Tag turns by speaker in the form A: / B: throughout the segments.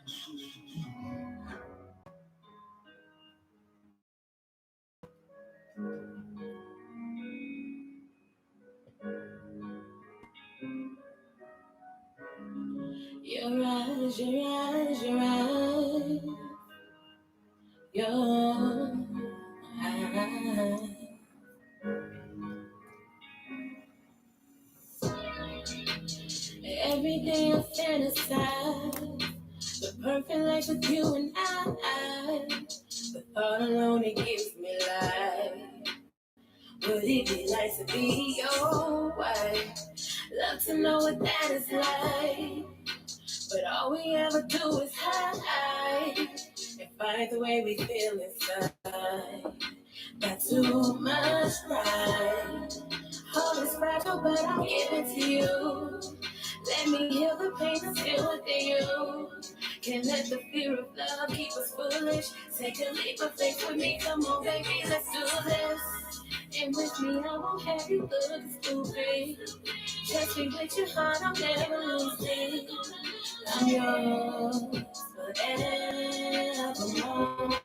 A: Your eyes, your eyes, your eyes, your eyes. Every day I fantasize the perfect life with you and I. The thought alone it gives me life. Would it be nice to be your wife? Love to know what that is like. But all we ever do is hide and fight the way we feel inside. Got too much pride. Heart is fragile, but I'll give it to you. Let me heal the pain that's still within you. Can't let the fear of love keep us foolish. Take a leap of faith with me. Come on, baby, let's do this. And with me, I won't have you look stupid. Trust me with your heart, I'll never lose it. I'm yours forevermore.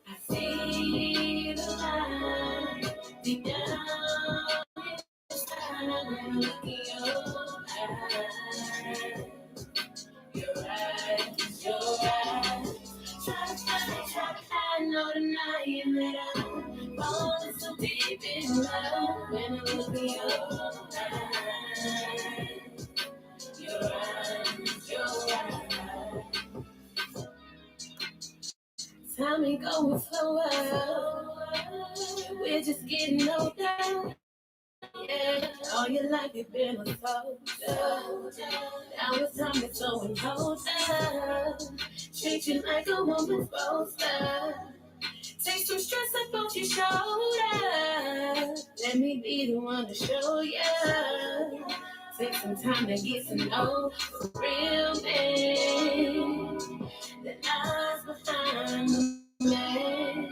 A: I see the light deep down inside. I'm looking your eyes, your eyes. Try to find, no denying that I'm falling so deep in love. When I look in your eyes, your eyes, your eyes. Time ain't going slower. We're just getting older. Yeah, all your life you've been a soldier. Now it's time to go and hold her. Treat you like a woman's supposed to. Take some stress up off your shoulder. Let me be the one to show you. Take some time to get to know the real man. The eyes behind the man.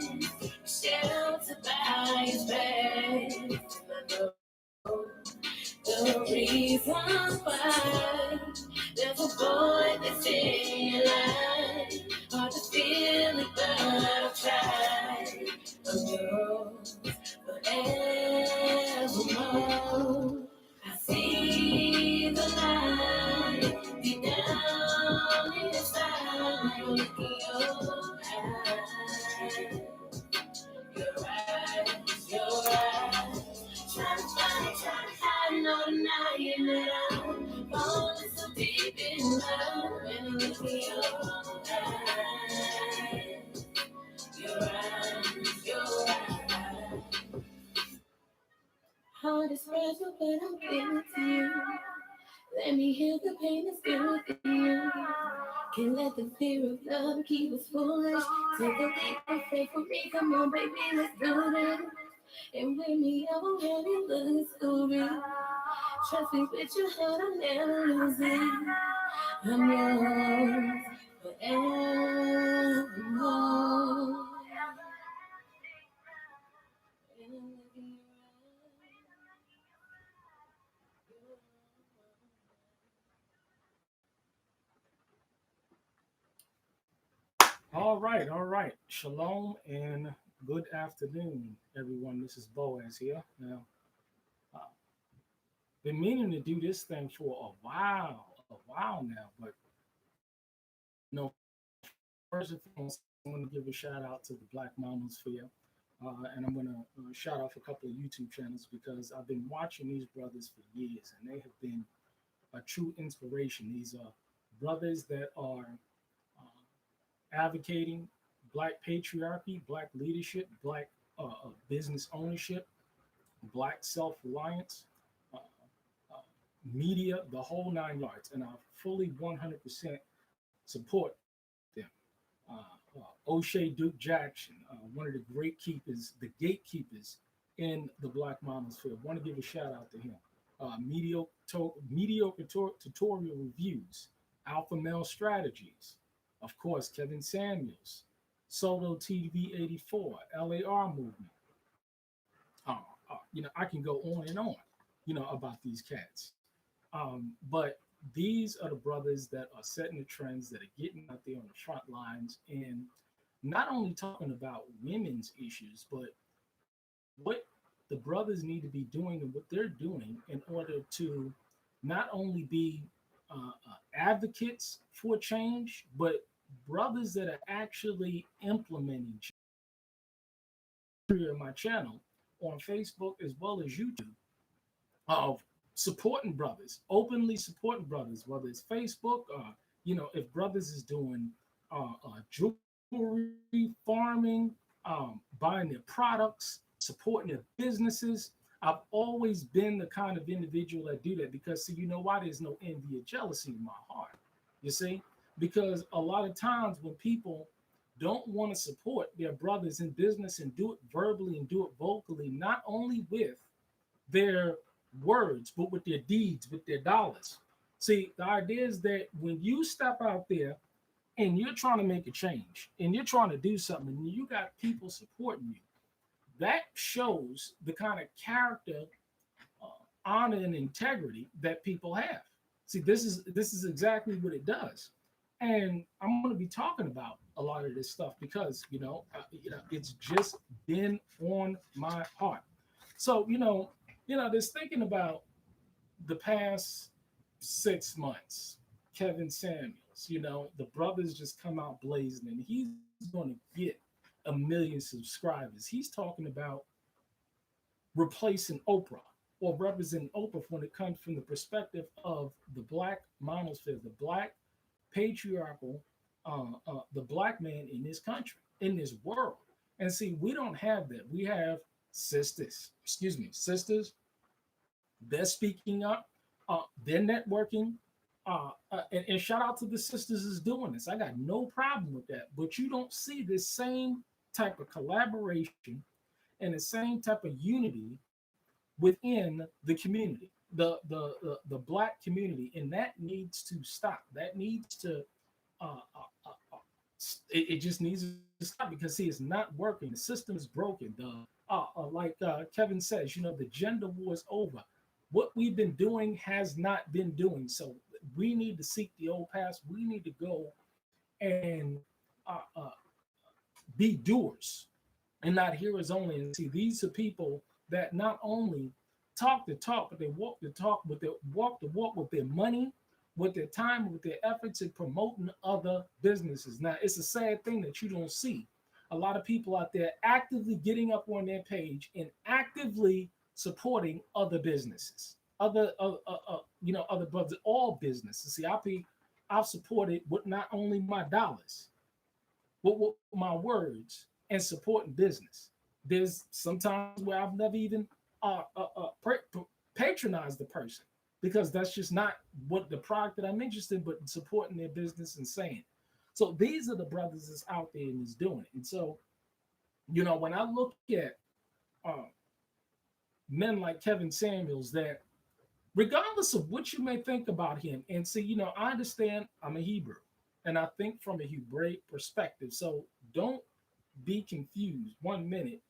A: Shelter by his bed. I know the reason why there's a boy that's in your life. Hard to feel it, but I'll try. I'm yours forevermore. I see the light deep down inside. Look in your eyes. Your eyes, your eyes. Try to find, no denying that I'm falling so deep in love. When I look in your eyes, your eyes. Heart is fragile, but I'll give it to you. Let me heal the pain that's still within you. Can't let the fear of love keep us foolish. Take a leap of faith for me. Come on, baby, let's do this. And with me, I won't have you look stupid. Trust me with your heart, I'll never lose it. I'm yours forevermore.
B: All right, all right. Shalom and good afternoon, everyone. This is Boaz here. Now, uh, been meaning to do this thing for a while now. But you know, first and foremost, I want to give a shout out to the Black Manosphere, and I'm going to shout off a couple of YouTube channels because I've been watching these brothers for years, and they have been a true inspiration. These are brothers that are advocating black patriarchy, black leadership, black business ownership, black self-reliance, uh, uh, media, the whole nine yards. And I fully 100% support them. O'Shea Duke Jackson, one of the great keepers, the gatekeepers in the Black Monosphere. I want to give a shout out to him. Mediocre tutorial reviews, Alpha Male Strategies, of course, Kevin Samuels, Solo TV 84, LAR Movement. I can go on and on, about these cats. But these are the brothers that are setting the trends, that are getting out there on the front lines, and not only talking about women's issues, but what the brothers need to be doing and what they're doing in order to not only be advocates for change, but brothers that are actually implementing change. My channel on Facebook as well as YouTube of supporting brothers, openly supporting brothers, whether it's Facebook or, if brothers is doing jewelry, farming, buying their products, supporting their businesses. I've always been the kind of individual that do that because, see, you know why? There's no envy or jealousy in my heart. You see? Because a lot of times when people don't want to support their brothers in business and do it verbally and do it vocally, not only with their words, but with their deeds, with their dollars. See, the idea is that when you step out there and you're trying to make a change and you're trying to do something and you got people supporting you, that shows the kind of character, uh, honor, and integrity that people have. See, this is exactly what it does, and I'm going to be talking about a lot of this stuff because it's just been on my heart. So just thinking about the past 6 months, Kevin Samuels, the brothers just come out blazing, and he's going to get 1 million subscribers. He's talking about replacing Oprah or representing Oprah when it comes from the perspective of the black monosphere, the black patriarchal, the black man in this country, in this world. And see, we don't have that. We have sisters, they're speaking up, they're networking. And shout out to the sisters is doing this. I got no problem with that. But you don't see this same type of collaboration and the same type of unity within the community, the black community, and that needs to stop. That needs to it just needs to stop because see, it's not working. The system is broken. Like Kevin says, the gender war is over. What we've been doing has not been doing. So we need to seek the old past. We need to go and be doers and not hearers only. And see, these are people that not only talk the talk, but they walk the talk, but they walk the walk with their money, with their time, with their efforts in promoting other businesses. Now, it's a sad thing that you don't see a lot of people out there actively getting up on their page and actively supporting other businesses, other brothers, all businesses. See, I've supported with not only my dollars, but with my words and supporting business. There's sometimes where I've never even patronized the person because that's just not what the product that I'm interested in, but supporting their business and saying. So these are the brothers that's out there and is doing it. And so, when I look at uh, men like Kevin Samuels, that regardless of what you may think about him, and see, I understand I'm a Hebrew and I think from a Hebraic perspective. So don't be confused 1 minute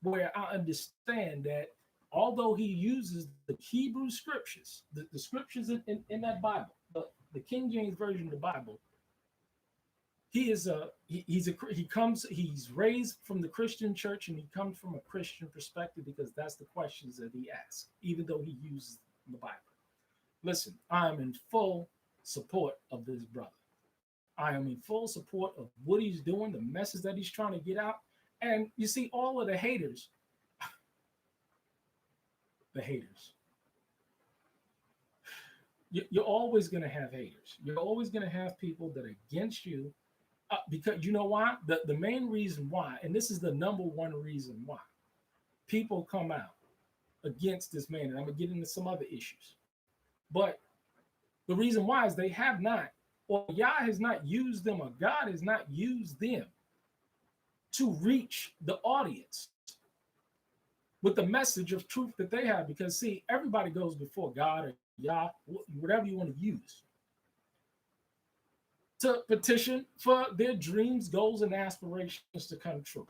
B: where I understand that although he uses the Hebrew scriptures, the scriptures in that Bible, the King James Version of the Bible, he is he's raised from the Christian church and he comes from a Christian perspective because that's the questions that he asks, even though he uses the Bible. Listen, I am in full support of this brother. I am in full support of what he's doing, the message that he's trying to get out. And you see, all of the haters, the haters, you're always going to have haters. You're always going to have people that are against you because you know why? The main reason why, and this is the number one reason why people come out against this man, and I'm going to get into some other issues. But the reason why is they have not, or Yah has not used them, or God has not used them to reach the audience with the message of truth that they have. Because, see, everybody goes before God or Yah, whatever you want to use, to petition for their dreams, goals, and aspirations to come true.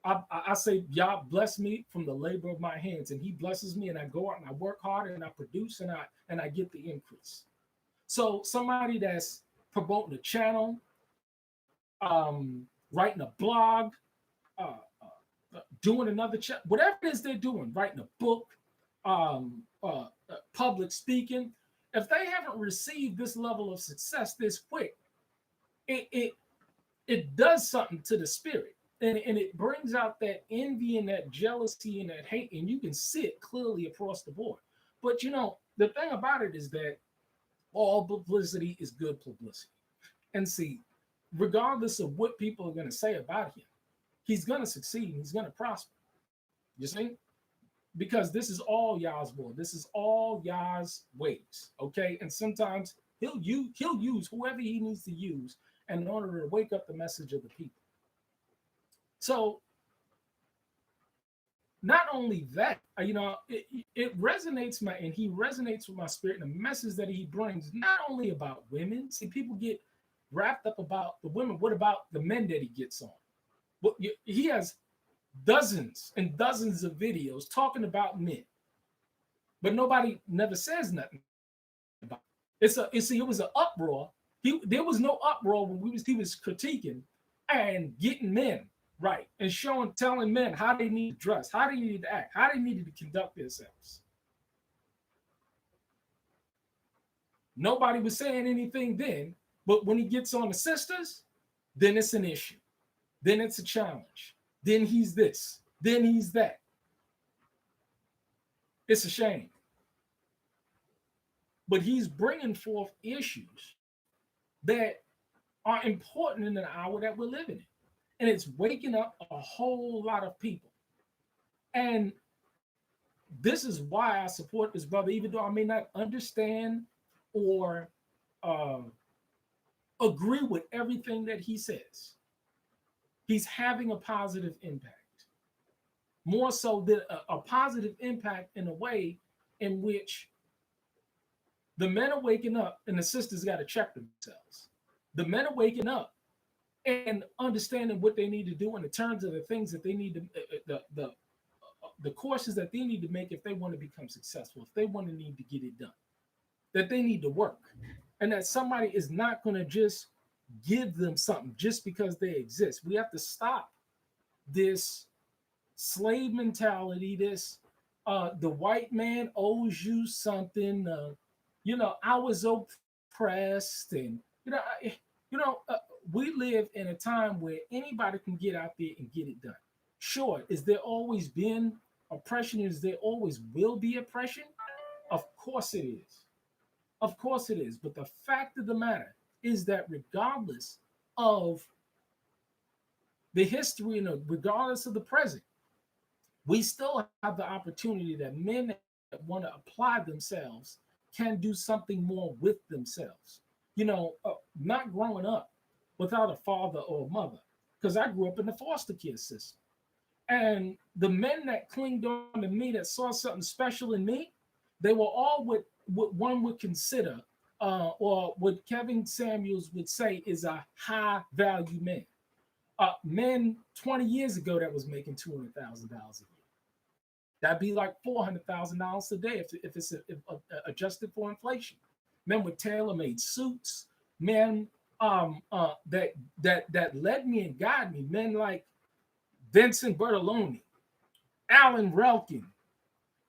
B: I say, Yah bless me from the labor of my hands, and He blesses me, and I go out and I work hard and I produce and I get the increase. So somebody that's promoting a channel, writing a blog, uh, doing another chat, whatever it is they're doing, writing a book, public speaking, if they haven't received this level of success this quick, it it, it does something to the spirit. And it brings out that envy and that jealousy and that hate, and you can see it clearly across the board. But the thing about it is that all publicity is good publicity. And see, regardless of what people are going to say about him, he's going to succeed and he's going to prosper. You see? Because this is all Yah's will. This is all Yah's ways. Okay. And sometimes he'll use whoever he needs to use in order to wake up the message of the people. So not only that, it resonates and he resonates with my spirit and the message that he brings, not only about women. See, people get wrapped up about the women. What about the men that he gets on? Well, he has dozens and dozens of videos talking about men, but nobody never says nothing about it. It was an uproar. There was no uproar when he was critiquing and getting men right and telling men how they need to dress, how they need to act, how they needed to conduct themselves. Nobody was saying anything then, but when he gets on the sisters, then it's an issue. Then it's a challenge. Then he's this. Then he's that. It's a shame. But he's bringing forth issues that are important in the hour that we're living in. And it's waking up a whole lot of people. And this is why I support this brother, even though I may not understand or uh, agree with everything that he says. He's having a positive impact. More so than a positive impact in a way in which the men are waking up and the sisters got to check themselves. The men are waking up and understanding what they need to do in terms of the things that they need to, the courses that they need to make if they want to become successful, if they want to need to get it done, that they need to work, and that somebody is not going to just give them something just because they exist. We have to stop this slave mentality, this the white man owes you something, I was oppressed, and we live in a time where anybody can get out there and get it done. Sure, is there always been oppression? Is there always will be oppression? Of course it is. Of course it is. But the fact of the matter is that regardless of the history and regardless of the present, we still have the opportunity that men that want to apply themselves can do something more with themselves. Not growing up without a father or a mother, because I grew up in the foster care system. And the men that clinged on to me, that saw something special in me, they were all what one would consider, or what Kevin Samuels would say is a high value man. Men 20 years ago that was making $200,000 a year. That'd be like $400,000 today if adjusted for inflation. Men with tailor-made suits, men that led me and guided me. Men like Vincent Bertoloni, Alan Relkin,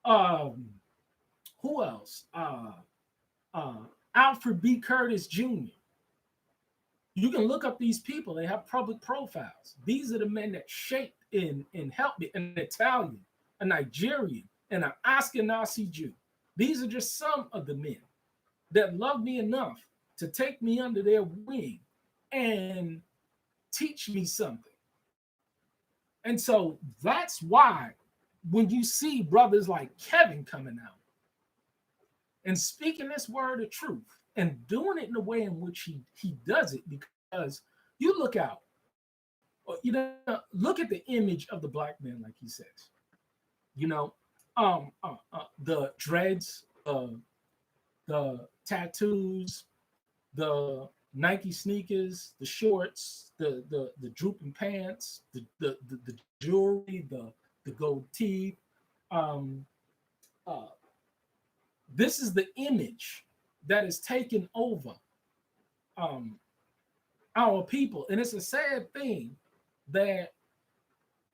B: um, who else? Uh, Alfred B. Curtis Jr. You can look up these people. They have public profiles. These are the men that shaped and helped me. An Italian, a Nigerian, and an Ashkenazi Jew. These are just some of the men that loved me enough to take me under their wing and teach me something. And so that's why when you see brothers like Kevin coming out and speaking this word of truth and doing it in the way in which he does it, because you look out, look at the image of the black man, like he says, you know, the dreads, the tattoos, the Nike sneakers, the shorts, the drooping pants, the jewelry, the gold teeth. Um, uh, this is the image that is taking over um, our people. And it's a sad thing that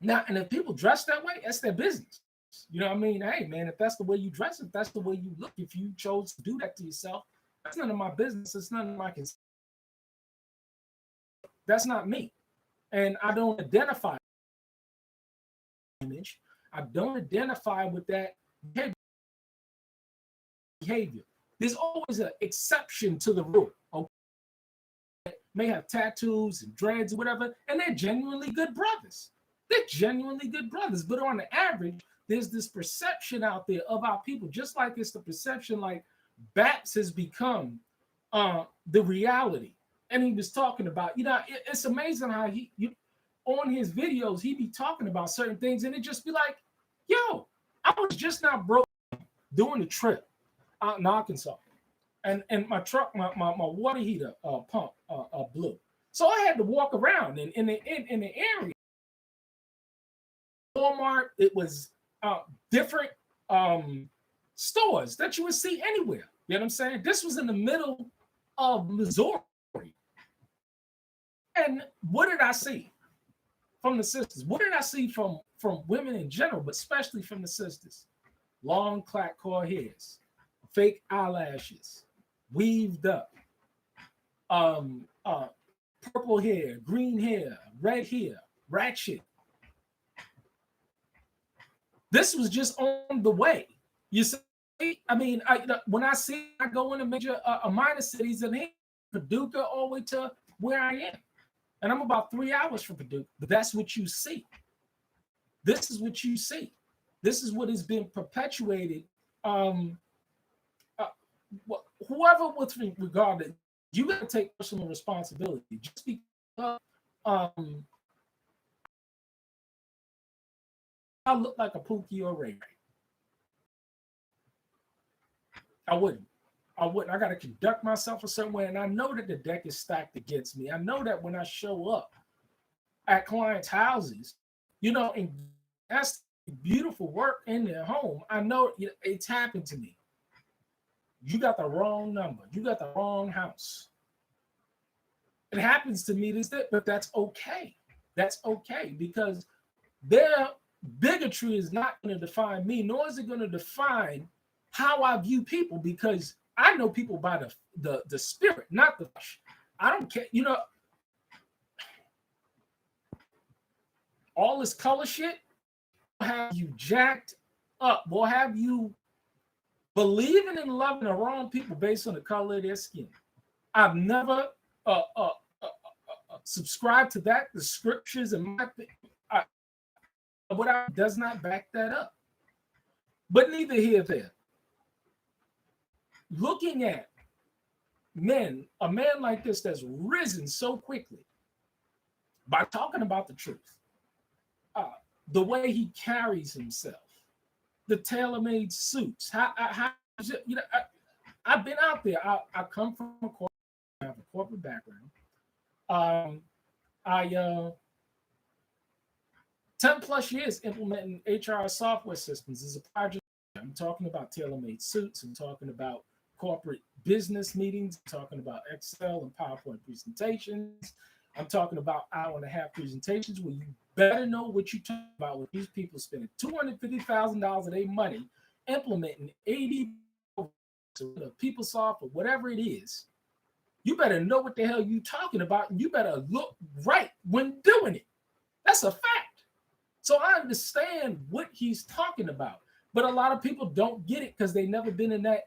B: now, and if people dress that way, that's their business. You know what I mean? Hey, man, if that's the way you dress, if that's the way you look, if you chose to do that to yourself, that's none of my business. It's none of my concern. That's not me. And I don't identify image. I don't identify with that behavior. There's always an exception to the rule. Okay? May have tattoos and dreads or whatever, and they're genuinely good brothers. They're genuinely good brothers. But on the average, there's this perception out there of our people, just like it's the perception like Baps has become the reality. And he was talking about, it's amazing how on his videos, he be talking about certain things, and it just be like, yo, I was just now broke doing a trip out in Arkansas. And my truck, my water heater pump blew. So I had to walk around in the area. Walmart, it was different stores that you would see anywhere. You know what I'm saying? This was in the middle of Missouri. And what did I see from the sisters? What did I see from women in general, but especially from the sisters? Long clap core hairs, fake eyelashes, weaved up, purple hair, green hair, red hair, ratchet. This was just on the way. You see, I mean, I go into major minor cities and Paducah all the way to where I am, and I'm about 3 hours from Paducah. But that's what you see. This is what you see. This is what has been perpetuated. Uh, Whoever with regard to, you got to take personal responsibility. Just because I look like a Pookie or Ray, I wouldn't. I wouldn't. I got to conduct myself a certain way, and I know that the deck is stacked against me. I know that when I show up at clients' houses, and that's beautiful work in their home, I know it's happened to me. You got the wrong number. You got the wrong house. It happens to me but that's okay. That's okay because their bigotry is not going to define me, nor is it going to define how I view people, because I know people by the spirit, not the flesh. I don't care. All this color shit will have you jacked up. Will have you believing and loving the wrong people based on the color of their skin. I've never subscribed to that. The scriptures and what I does not back that up. But neither here nor there. Looking at a man like this that's risen so quickly by talking about the truth, the way he carries himself, the tailor-made suits, I've been out there. I come from I have a corporate background. I 10 plus years implementing HR software systems as a project. I'm talking about tailor-made suits. I'm talking about corporate business meetings. I'm talking about Excel and PowerPoint presentations. I'm talking about hour-and-a-half presentations where you better know what you're talking about with these people spending $250,000 of their money implementing 80 PeopleSoft or whatever it is. You better know what the hell you're talking about, and you better look right when doing it. That's a fact. So I understand what he's talking about, but a lot of people don't get it because they've never been in that.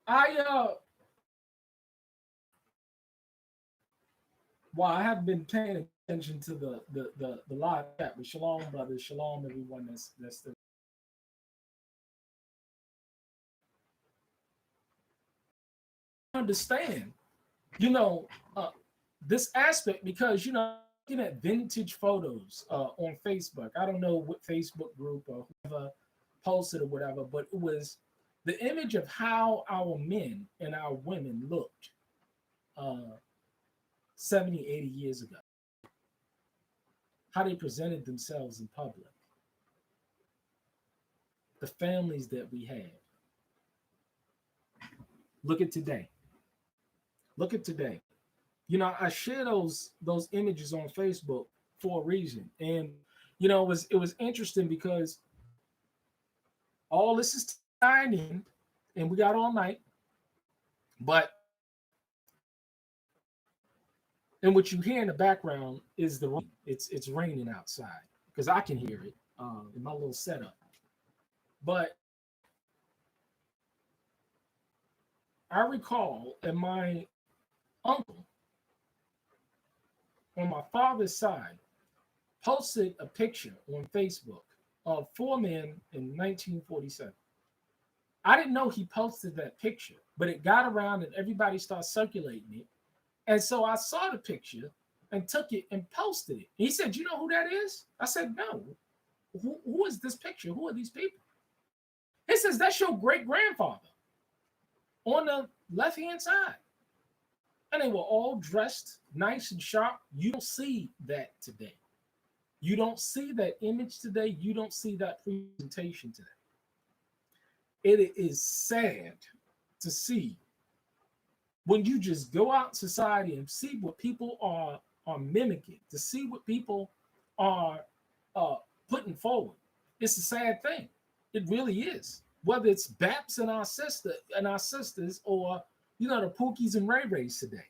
B: I well, I haven't been paying attention to the live chat, but shalom, brothers, shalom, everyone that's there. Understand, you know, this aspect because looking at vintage photos on Facebook. I don't know what Facebook group or whoever posted or whatever, but it was the image of how our men and our women looked uh, 70, 80 years ago, how they presented themselves in public. the families that we had. Look at today. Look at today. I share those images on Facebook for a reason. And it was interesting because all this is tying in, and we got all night, but and what you hear in the background is the rain. It's raining outside because I can hear it in my little setup. But I recall that my uncle on my father's side posted a picture on Facebook of four men in 1947. I didn't know he posted that picture, but it got around and everybody started circulating it. And so I saw the picture and took it and posted it. He said, "You know who that is?" I said, "No. Who is this picture? Who are these people?" He says, "That's your great grandfather on the left hand side." And they were all dressed nice and sharp. You don't see that today. You don't see that image today. You don't see that presentation today. It is sad to see when you just go out in society and see what people are mimicking, to see what people are uh, putting forward. It's a sad thing. It really is. Whether it's Baps and our sisters, or the Pookies and Ray Rays today.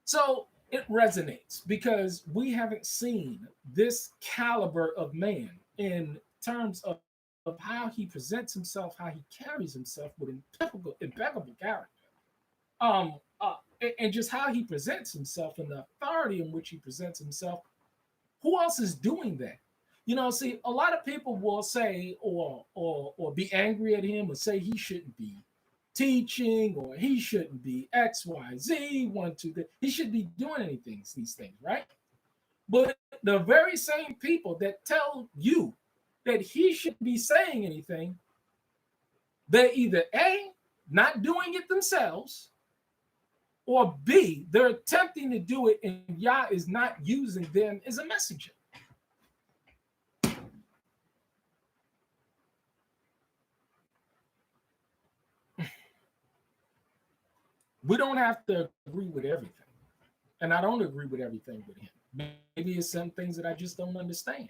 B: So it resonates because we haven't seen this caliber of man in terms of how he presents himself, how he carries himself with impeccable character, um, and just how he presents himself and the authority in which he presents himself. Who else is doing that? See, a lot of people will say or be angry at him or say he shouldn't be teaching or he shouldn't be X, Y, Z, one, two, three. He should be doing anything, these things, right? But the very same people that tell you that he should be saying anything, they're either A, not doing it themselves, or B, they're attempting to do it and Yah is not using them as a messenger. We don't have to agree with everything. And I don't agree with everything with him. Maybe it's some things that I just don't understand.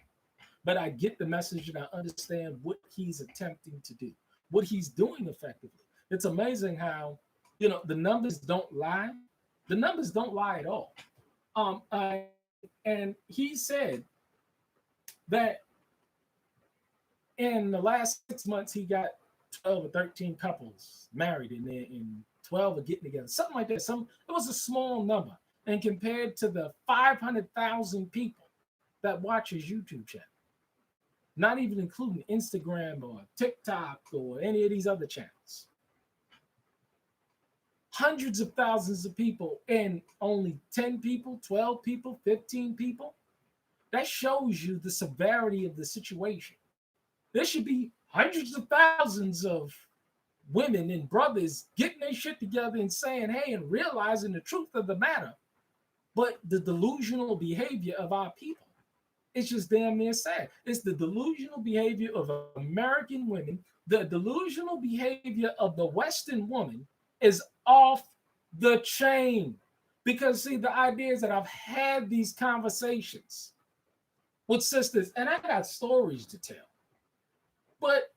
B: But I get the message and I understand what he's attempting to do, what he's doing effectively. It's amazing how, the numbers don't lie. The numbers don't lie at all. And he said that in the last 6 months, he got 12 or 13 couples married and 12 are getting together, something like that. It was a small number. And compared to the 500,000 people that watch his YouTube channel, not even including Instagram or TikTok or any of these other channels. Hundreds of thousands of people and only 10 people, 12 people, 15 people. That shows you the severity of the situation. There should be hundreds of thousands of women and brothers getting their shit together and saying, hey, and realizing the truth of the matter. But the delusional behavior of our people, it's just damn near sad. It's the delusional behavior of American women. The delusional behavior of the Western woman is off the chain. Because, see, the idea is that I've had these conversations with sisters, and I got stories to tell. But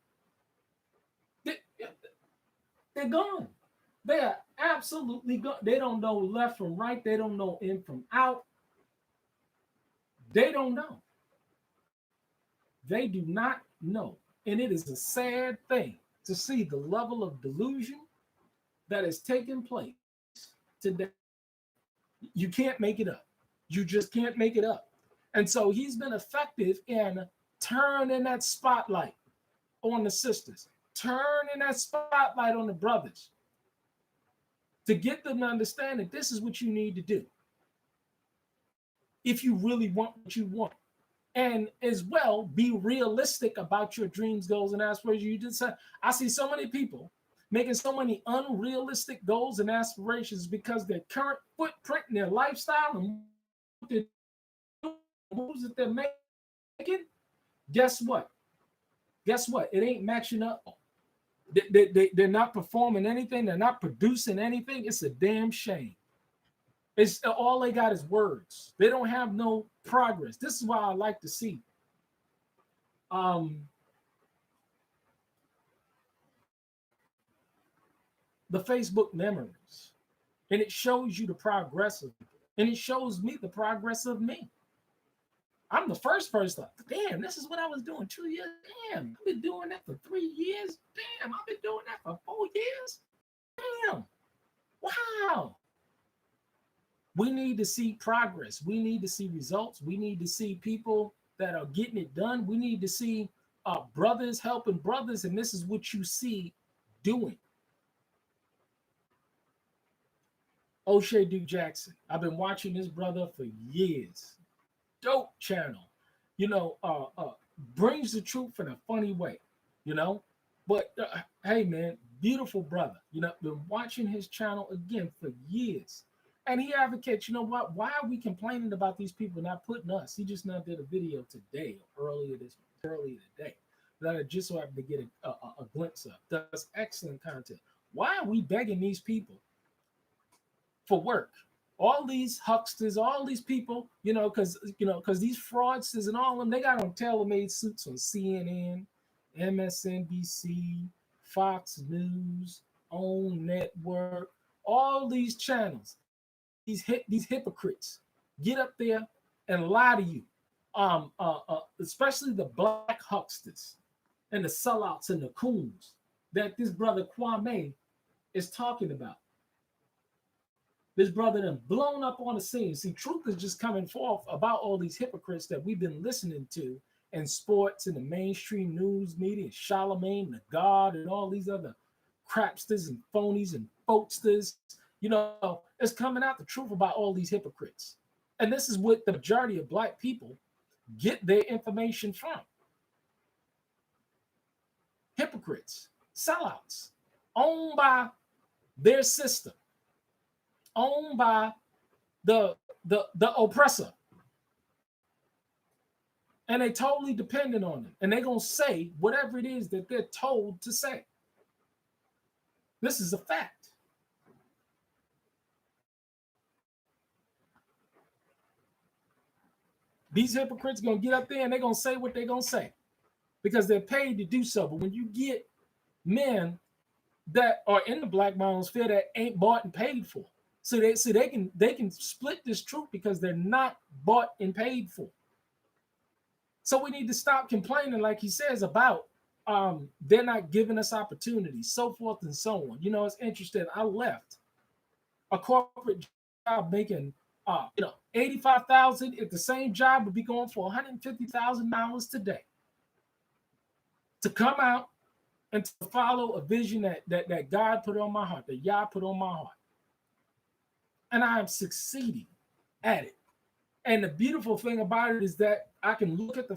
B: they're gone. They are absolutely gone. They don't know left from right. They don't know in from out. They don't know. They do not know. And it is a sad thing to see the level of delusion that is taking place today. You can't make it up. You just can't make it up. And so he's been effective in turning that spotlight on the sisters, turning that spotlight on the brothers to get them to understand that this is what you need to do if you really want what you want. And as well, be realistic about your dreams, goals, and aspirations. You just said, I see so many people making so many unrealistic goals and aspirations because their current footprint and their lifestyle and the moves that they're making. Guess what? Guess what? It ain't matching up. They're not performing anything. They're not producing anything. It's a damn shame. It's all they got is words. They don't have no progress. This is why I like to see um, the Facebook memories, and it shows you the progress of people, and it shows me the progress of me. I'm the first person. Damn, this is what I was doing 2 years. Damn, I've been doing that for 3 years. Damn, I've been doing that for 4 years. Damn, wow. We need to see progress. We need to see results. We need to see people that are getting it done. We need to see brothers helping brothers, and this is what you see doing. O'Shea Duke Jackson. I've been watching this brother for years. Dope channel. You know, brings the truth in a funny way. You know, but hey, man, beautiful brother. You know, been watching his channel again for years. And he advocates, you know what? Why are we complaining about these people not putting us? He just now did a video today, or earlier today, that I just so happened to get a glimpse of. Does excellent content. Why are we begging these people for work? All these hucksters, all these people, because these fraudsters and all of them, they got on tailor-made suits on CNN, MSNBC, Fox News, OWN Network, all these channels. These hypocrites get up there and lie to you, especially the black hucksters and the sellouts and the coons that this brother Kwame is talking about. This brother then blown up on the scene. See, truth is just coming forth about all these hypocrites that we've been listening to in sports and the mainstream news media, Charlemagne, the God, and all these other crapsters and phonies and folksters. You know, it's coming out the truth about all these hypocrites. And this is what the majority of black people get their information from. Hypocrites, sellouts, owned by their system, owned by the oppressor. And they totally dependent on them. And they're going to say whatever it is that they're told to say. This is a fact. These hypocrites going to get up there and they're going to say what they're going to say because they're paid to do so. But when you get men that are in the black manosphere that ain't bought and paid for, so they can split this truth because they're not bought and paid for. So we need to stop complaining, like he says, about they're not giving us opportunities, so forth and so on. You know, it's interesting. I left a corporate job making 85,000. If the same job would be going for $150,000 today, to come out and to follow a vision that God put on my heart, that Yah put on my heart. And I am succeeding at it. And the beautiful thing about it is that I can look at the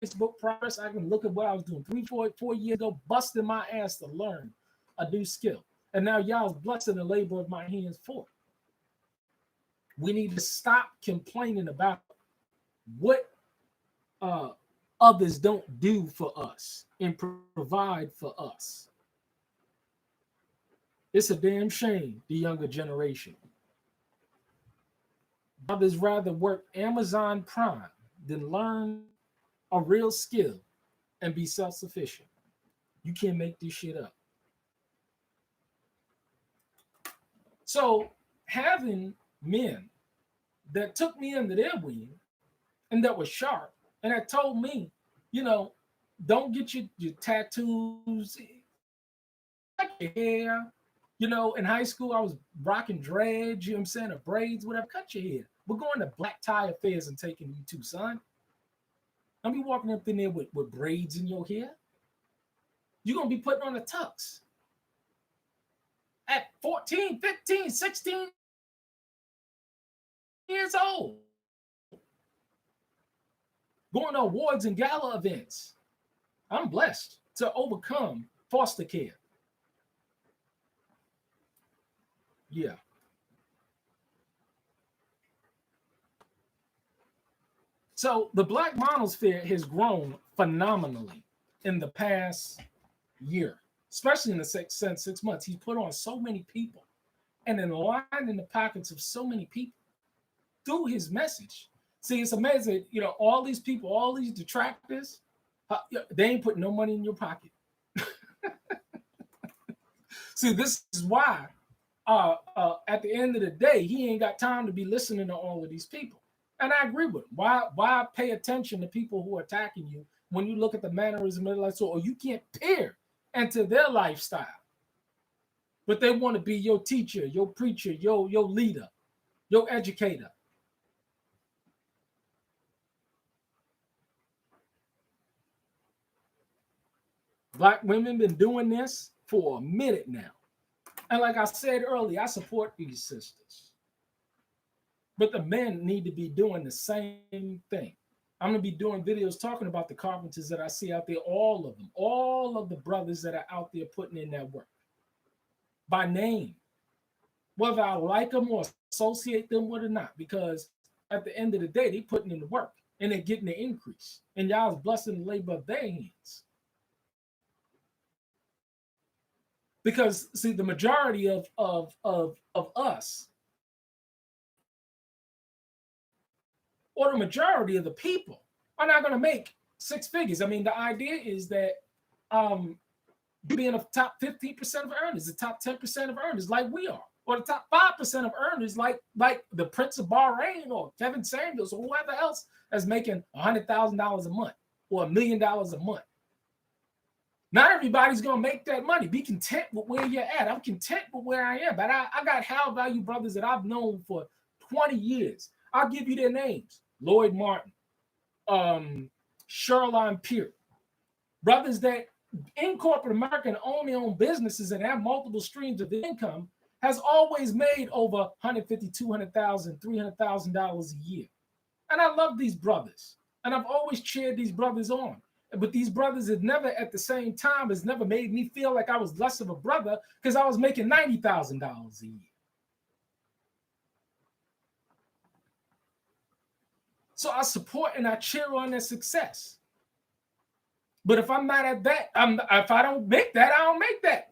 B: Facebook progress. I can look at what I was doing 4 years ago, busting my ass to learn a new skill. And now y'all's blessing the labor of my hands for it. We need to stop complaining about what others don't do for us and provide for us. It's a damn shame, the younger generation. Brothers rather work Amazon Prime than learn a real skill and be self-sufficient. You can't make this shit up. So having men that took me under their wing and that was sharp and that told me, don't get your tattoos, cut your hair. In high school, I was rocking dreads, you know what I'm saying, or braids, whatever. Cut your hair. We're going to black tie affairs and taking you to, son. Don't be walking up in there with braids in your hair. You're going to be putting on a tux. At 14, 15, 16 years old. Going to awards and gala events. I'm blessed to overcome foster care. Yeah. So the black monosphere has grown phenomenally. in the past year, especially in the 6 months. He's put on so many people and enlightened the pockets of so many people through his message. See, it's amazing. All these people, all these detractors, they ain't putting no money in your pocket. See, this is why at the end of the day, he ain't got time to be listening to all of these people. And I agree with him. Why pay attention to people who are attacking you when you look at the mannerism of their life, or you can't peer into their lifestyle? But they want to be your teacher, your preacher, your leader, your educator. Black women been doing this for a minute now. And like I said earlier, I support these sisters. But the men need to be doing the same thing. I'm going to be doing videos talking about the carpenters that I see out there, all of them, all of the brothers that are out there putting in that work by name, whether I like them or associate them with or not, because at the end of the day, they putting in the work and they're getting the increase. And y'all's blessing the labor of their hands. Because see, the majority of us, or the majority of the people, are not going to make six figures. I mean, the idea is that you be in the top 15% of earners, the top 10% of earners, like we are, or the top 5% of earners, like the Prince of Bahrain or Kevin Samuels or whoever else is making $100,000 a month or $1 million a month. Not everybody's going to make that money. Be content with where you're at. I'm content with where I am. But I got high value brothers that I've known for 20 years. I'll give you their names. Lloyd Martin, Sherline Peart. Brothers that in corporate America and own their own businesses and have multiple streams of income, has always made over $150,000, $200,000, $300,000 a year. And I love these brothers. And I've always cheered these brothers on. But these brothers have never, at the same time, has never made me feel like I was less of a brother because I was making $90,000 a year. So I support and I cheer on their success. But if I'm not at that, if I don't make that, I don't make that.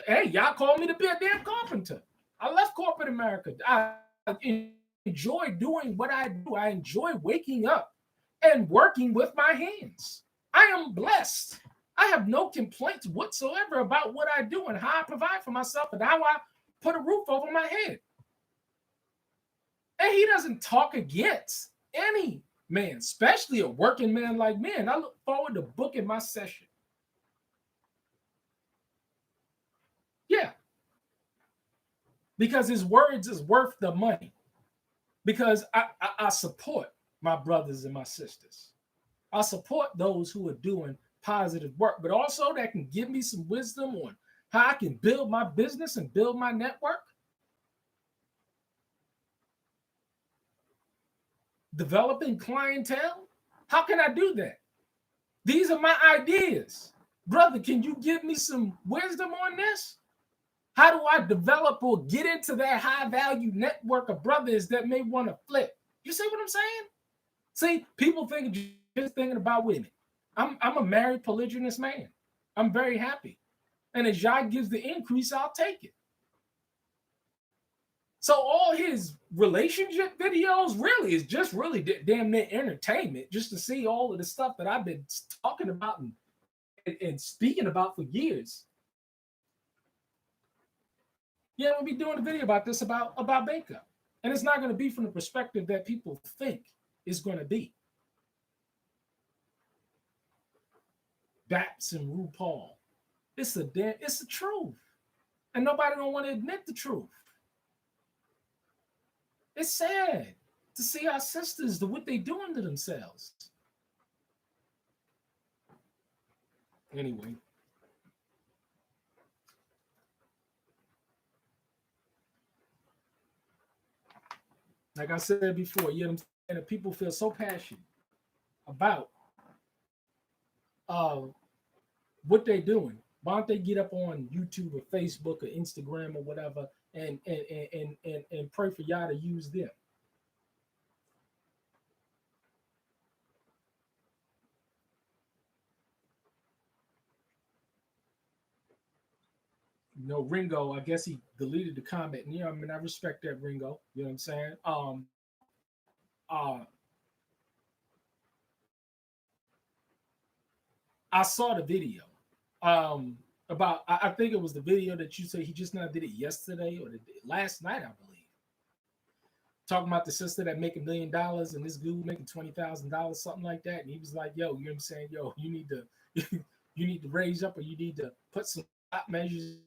B: Hey, y'all call me to be a damn carpenter. I left corporate America. I enjoy doing what I do. I enjoy waking up and working with my hands. I am blessed. I have no complaints whatsoever about what I do and how I provide for myself and how I put a roof over my head. And he doesn't talk against any man, especially a working man like me. And I look forward to booking my session. Yeah. Because his words is worth the money. Because I support my brothers and my sisters. I support those who are doing positive work, but also that can give me some wisdom on how I can build my business and build my network. Developing clientele. How can I do that? These are my ideas. Brother, can you give me some wisdom on this? How do I develop or get into that high value network of brothers that may want to flip? You see what I'm saying? See, people think just thinking about women. I'm a married polygynous man. I'm very happy. And as Yah gives the increase, I'll take it. So all his relationship videos really is just really damn near entertainment, just to see all of the stuff that I've been talking about and speaking about for years. Yeah, we'll be doing a video about this, about Baker. And it's not going to be from the perspective that people think it's going to be. Baps and RuPaul. It's the truth. And nobody don't want to admit the truth. It's sad to see our sisters, what they doing to themselves. Anyway. Like I said before, you know what I'm saying? People feel so passionate about what they're doing. Why don't they get up on YouTube or Facebook or Instagram or whatever and pray for y'all to use them? Ringo, I guess he deleted the comment. And, I mean, I respect that, Ringo. You know what I'm saying? Uh, I saw the video. About I think it was the video that you said he just now did it yesterday or last night, I believe. Talking about the sister that make $1 million and this dude making $20,000, something like that. And he was like, "Yo, you know what I'm saying? Yo, you need to you need to raise up, or you need to put some stop measures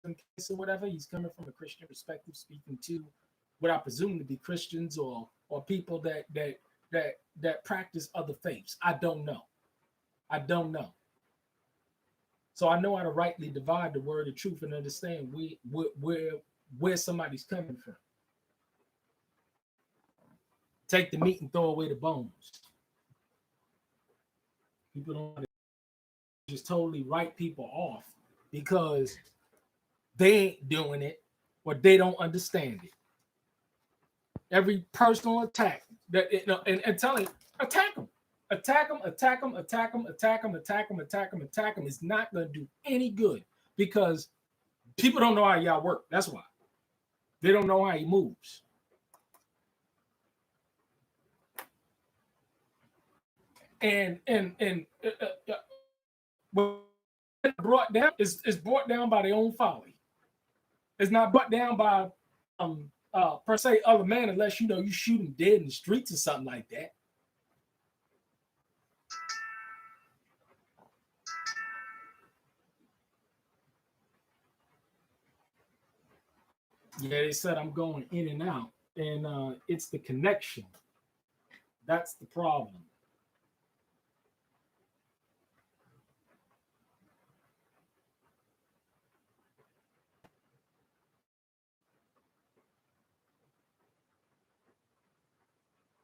B: in place or whatever." He's coming from a Christian perspective, speaking to what I presume to be Christians or people that practice other faiths. I don't know. I don't know. So I know how to rightly divide the word of truth and understand where somebody's coming from. Take the meat and throw away the bones. People don't just totally write people off because they ain't doing it or they don't understand it. Every personal attack and telling attack them, attack them, attack them, attack them, attack them, attack them, attack them, attack them is not going to do any good because people don't know how y'all work. That's why they don't know how he moves. And brought down is brought down by their own folly. It's not brought down by per se other man unless you shoot him dead in the streets or something like that. Yeah, they said I'm going in and out, and it's the connection. That's the problem.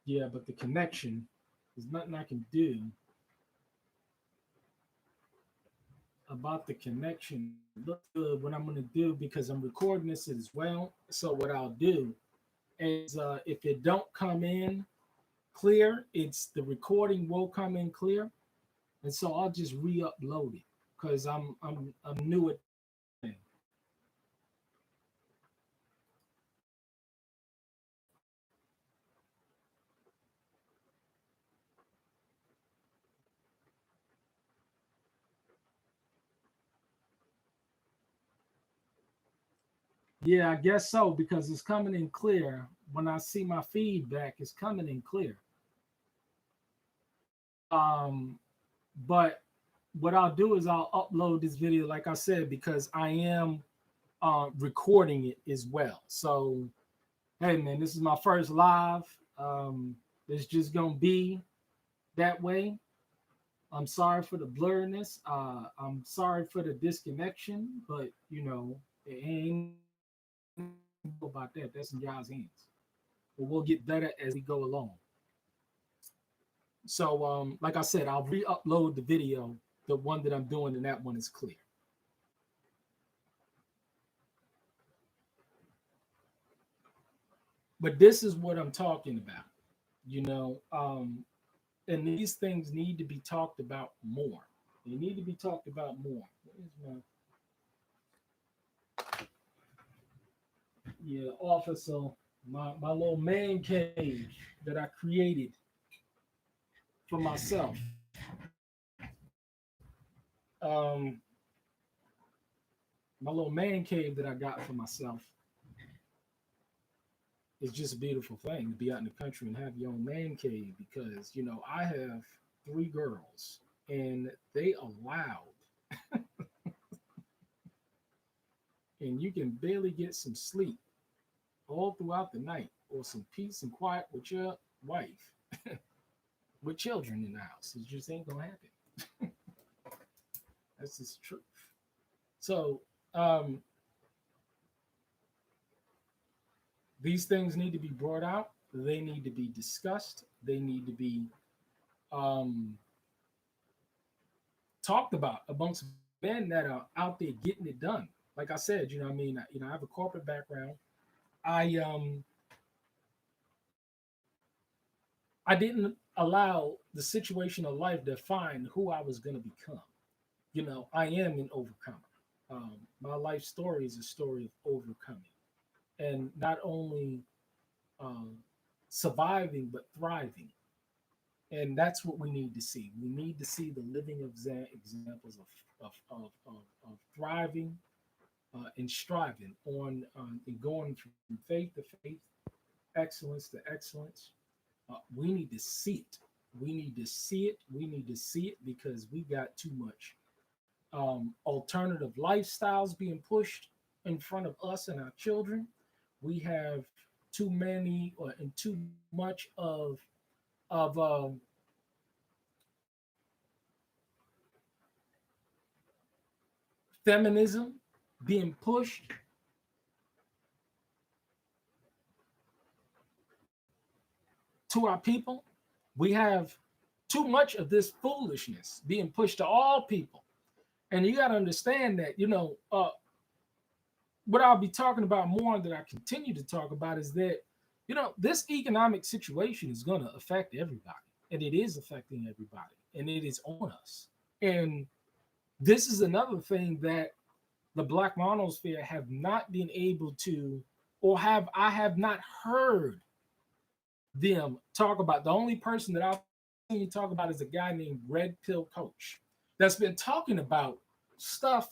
B: Yeah, but the connection, there's nothing I can do about the connection. Look good what I'm going to do because I'm recording this as well. So what I'll do is if it don't come in clear, it's the recording will come in clear, and so I'll just re-upload it because I'm new at thing. Yeah, I guess so because it's coming in clear. When I see my feedback, it's coming in clear. Um, but what I'll do is I'll upload this video, like I said, because I am recording it as well. So, hey, man, this is my first live. It's just gonna be that way. I'm sorry for the blurriness. I'm sorry for the disconnection, but it ain't about that. That's in y'all's hands. But we'll get better as we go along. So, like I said, I'll re-upload the video, the one that I'm doing, and that one is clear. But this is what I'm talking about, you know. And these things need to be talked about more. They need to be talked about more. Where's my yeah office? So my little man cave that I created for myself. Um, my little man cave that I got for myself is just a beautiful thing to be out in the country and have your own man cave because I have three girls and they allowed and you can barely get some sleep all throughout the night or some peace and quiet with your wife with children in the house. It just ain't gonna happen. That's just the truth. So um, these things need to be brought out. They need to be discussed. They need to be um, talked about amongst men that are out there getting it done. Like I said, I mean, I have a corporate background. I I didn't allow the situation of life define who I was going to become. I am an overcomer. My life story is a story of overcoming, and not only um, surviving but thriving. And that's what we need to see. We need to see the living examples of thriving and striving and going from faith to faith, excellence to excellence. We need to see it. We need to see it. We need to see it because we got too much alternative lifestyles being pushed in front of us and our children. We have too many and too much of feminism being pushed to our people. We have too much of this foolishness being pushed to all people. And you got to understand that, what I'll be talking about more that I continue to talk about is that, this economic situation is going to affect everybody. And it is affecting everybody. And it is on us. And this is another thing that the Black monosphere have not been able to, or I have not heard them talk about. The only person that I've seen you talk about is a guy named Red Pill Coach that's been talking about stuff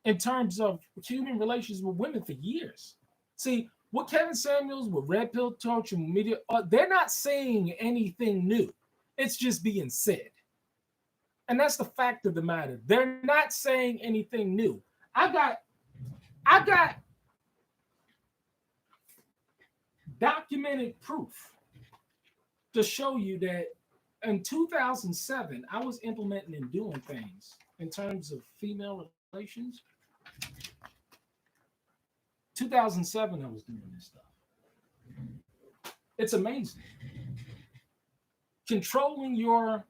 B: in terms of human relations with women for years. See, what Kevin Samuels, with Red Pill Coach and media, they're not saying anything new. It's just being said. And that's the fact of the matter. They're not saying anything new. I got I got documented proof to show you that in 2007, I was implementing and doing things in terms of female relations. 2007, I was doing this stuff. It's amazing. Controlling your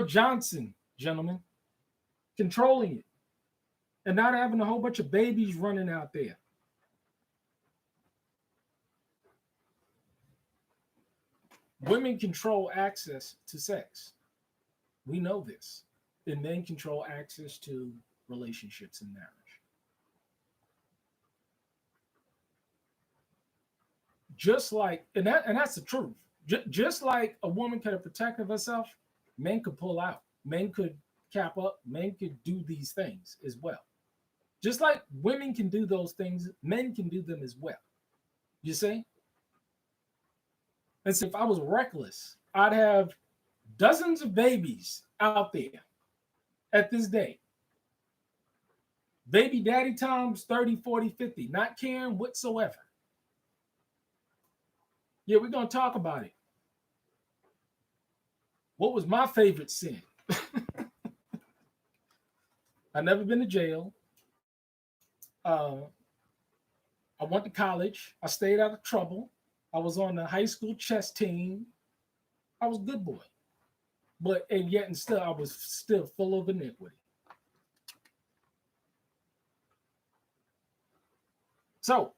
B: Johnson, gentlemen, controlling it, and not having a whole bunch of babies running out there. Women control access to sex. We know this. And men control access to relationships and marriage. Just like, and that's the truth. Just like a woman could have protected herself, men could pull out. Men could cap up. Men could do these things as well. Just like women can do those things, men can do them as well. You see? And so if I was reckless, I'd have dozens of babies out there at this day. Baby daddy times 30, 40, 50, not caring whatsoever. Yeah, we're going to talk about it. What was my favorite sin? I never been to jail. Uh, I went to college. I stayed out of trouble. I was on the high school chess team. I was a good boy. But and yet and still I was still full of iniquity. So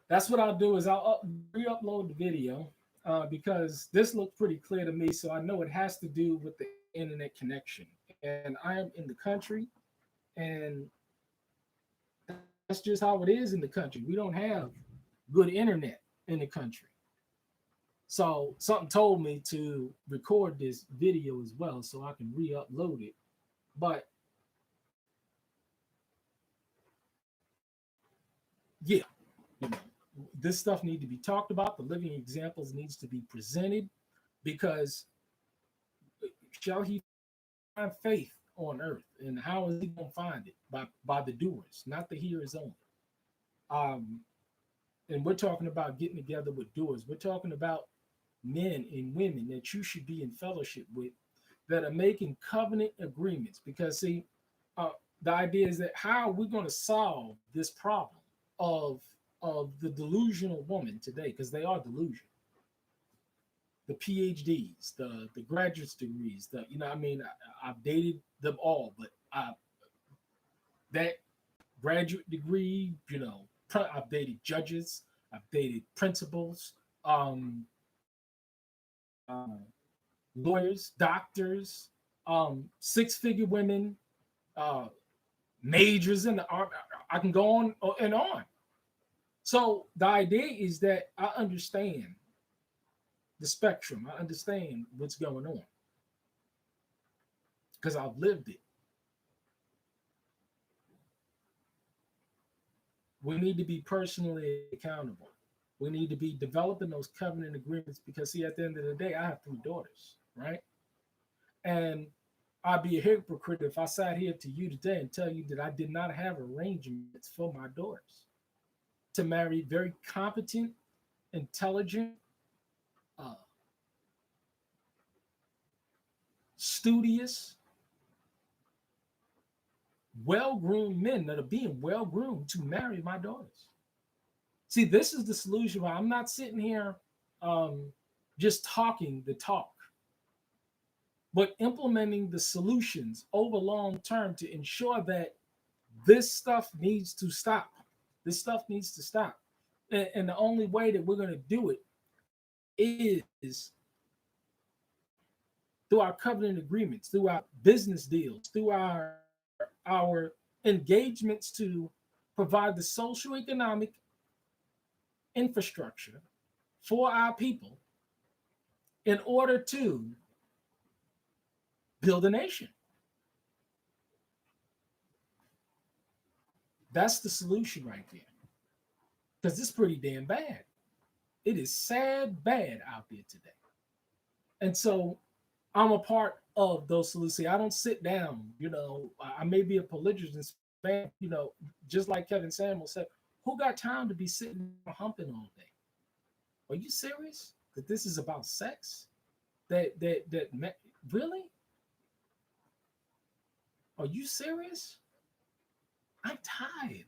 B: that's what I'll do is I'll re-upload the video because this looked pretty clear to me. So I know it has to do with the internet connection. And I am in the country, and that's just how it is in the country. We don't have good internet in the country. So something told me to record this video as well so I can re-upload it. But yeah, you know, this stuff needs to be talked about. The living examples needs to be presented because shall he find faith on earth, and how is he going to find it? By the doers, not the hearers only. Um, and we're talking about getting together with doers. We're talking about men and women that you should be in fellowship with that are making covenant agreements. Because see, the idea is that how are we going to solve this problem of the delusional woman today? Because they are delusional. The PhDs, the graduate degrees, I've dated them all, but that graduate degree, I've dated judges, I've dated principals, um, uh, lawyers, doctors, six-figure women, uh, majors in the army. I can go on and on. So the idea is that I understand the spectrum. I understand what's going on because I've lived it. We need to be personally accountable. We need to be developing those covenant agreements because, see, at the end of the day, I have three daughters, right? And I'd be a hypocrite if I sat here to you today and tell you that I did not have arrangements for my daughters to marry very competent, intelligent, uh, studious, well groomed men that are being well groomed to marry my daughters. See, this is the solution. Why I'm not sitting here um, just talking the talk, but implementing the solutions over long term to ensure that this stuff needs to stop. This stuff needs to stop. And the only way that we're going to do it is through our covenant agreements, through our business deals, through our engagements to provide the social economic infrastructure for our people in order to build a nation. That's the solution right there. Because it's pretty damn bad. It is sad bad out there today. And so I'm a part of those solutions. I don't sit down, I may be a politician, just like Kevin Samuel said, who got time to be sitting humping all day? Are you serious? That this is about sex? Really? Are you serious? I'm tired.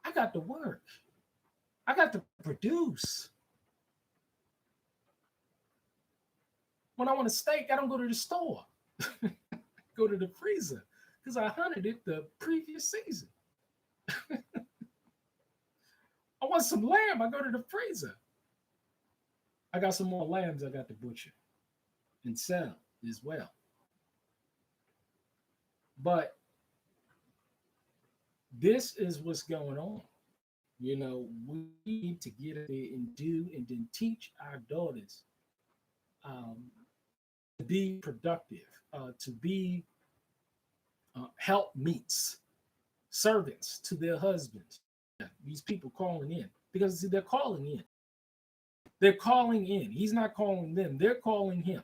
B: I got to work. I got to produce. When I want a steak, I don't go to the store. Go to the freezer because I hunted it the previous season. I want some lamb. I go to the freezer. I got some more lambs I got to butcher and sell as well. But this is what's going on. We need to get up there and do and then teach our daughters um, to be productive, to be help meets, servants to their husbands. Yeah, these people calling in because see, they're calling in. They're calling in. He's not calling them. They're calling him,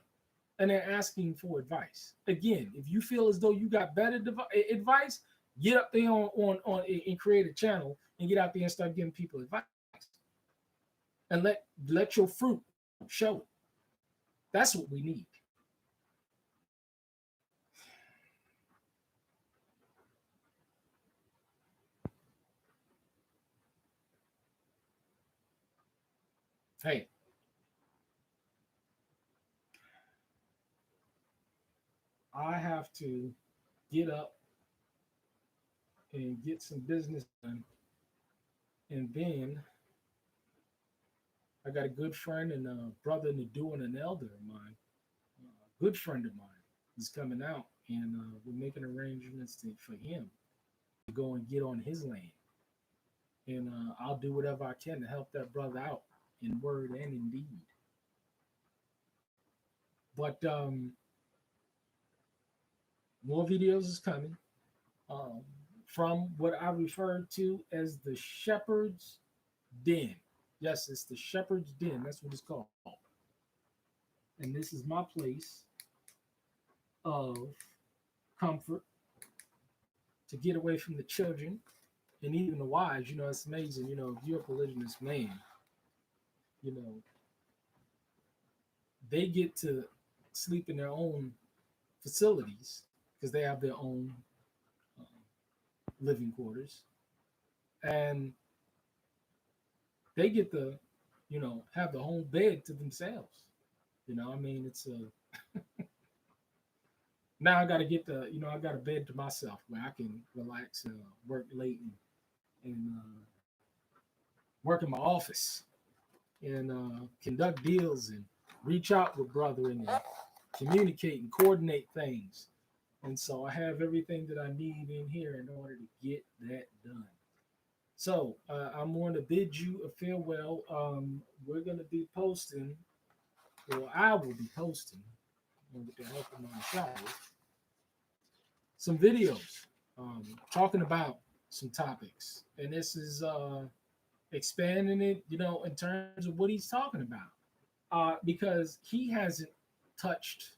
B: and they're asking for advice. Again, if you feel as though you got better advice, get up there on and create a channel and get out there and start giving people advice, and let your fruit show it. That's what we need. Hey, I have to get up and get some business done, and then I got a good friend and a brother and a doing an elder of mine, a good friend of mine. He's coming out, and we're making arrangements for him to go and get on his land, and I'll do whatever I can to help that brother out in word and in deed. But more videos is coming um, from what I refer to as the Shepherd's Den. Yes, it's the Shepherd's Den. That's what it's called. And this is my place of comfort to get away from the children and even the wives. It's amazing. If you're a polygynous man, you know, they get to sleep in their own facilities because they have their own uh, living quarters, and they get to, have the whole bed to themselves. I mean, it's a now I got to get I got a bed to myself where I can relax, work late, and work in my office and conduct deals and reach out with brethren and communicate and coordinate things And so I have everything that I need in here in order to get that done. So I'm going to bid you a farewell. We're going to be posting, or I will be posting, with the help of my child, some videos talking about some topics. And this is expanding it, in terms of what he's talking about. Because he hasn't touched,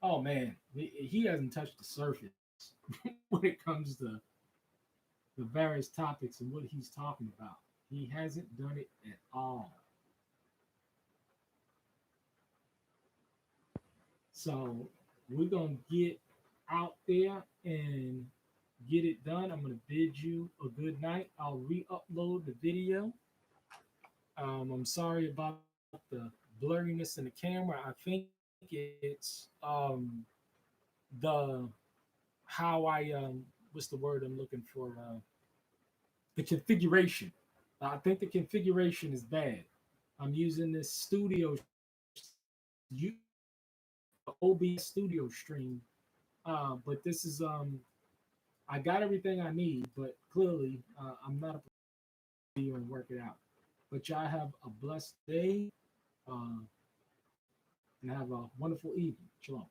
B: oh man, he hasn't touched the surface when it comes to the various topics and what he's talking about. He hasn't done it at all. So we're going to get out there and get it done. I'm going to bid you a good night. I'll re upload the video. I'm sorry about the blurriness in the camera. I think it's the how what's the word I'm looking for? The configuration. I think the configuration is bad. I'm using this studio, OBS studio stream, but this is I got everything I need, but clearly I'm not a video and work it out. But y'all have a blessed day uh, and have a wonderful evening. Shalom.